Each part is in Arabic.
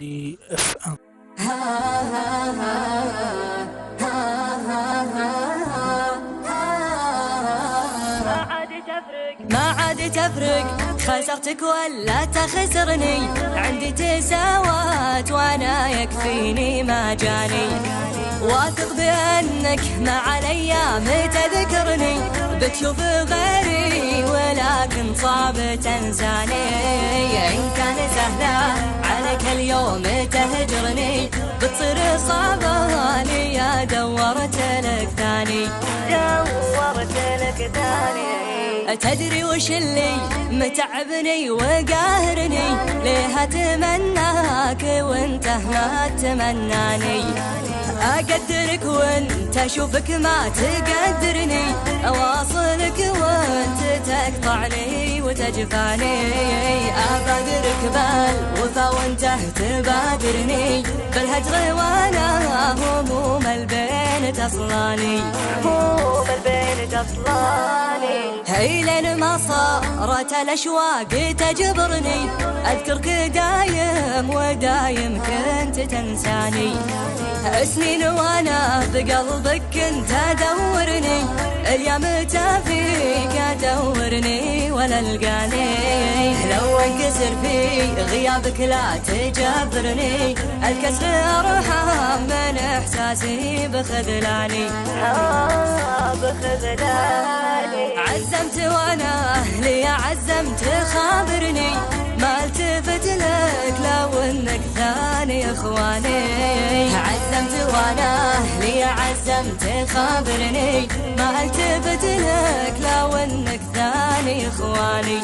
دي اف ام. ما عاد تفرق خسرتك ولا تخسرني، عندي تساوات وانا يكفيني ما جاني. واثق بانك مع الايام تذكرني، بتشوف غيري ولكن صعب تنساني. ان كان سهلا عليك اليوم تهجرني، بتصير صعبة لي دورت لك ثاني. تدري وش اللي متعبني وقاهرني؟ ليه اتمناك وانت ما تمناني؟ اقدرك وانت اشوفك ما تقدرني، اواصلك وانت تقطعني وتجفاني. ابادرك بالوفا وانت تبادرني، بالهجر وانا هموم البين تصلاني. هموم البين تصلاني هيلين ما صارت الاشواق تجبرني، اذكرك دايم ودايم كنت تنساني. سنين وانا بقلبك كنت ادورني، اليوم فيك ادورني ولا القاني. لو انكسر في غيابك لا تجبرني، الكسر ارحم من احساسي بخذلاني. بخذلاني عزمت وانا اهلي عزمت خابرني، ما التفت لك لو انك ثاني اخواني. عزمت وانا اهلي عزمت خابرني، ما التفت لك لو انك ثاني اخواني.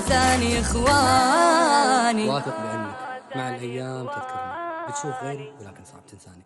ثاني اخواني. واثق بانك مع الايام تذكرني، بتشوف غيري ولكن صعب تنساني.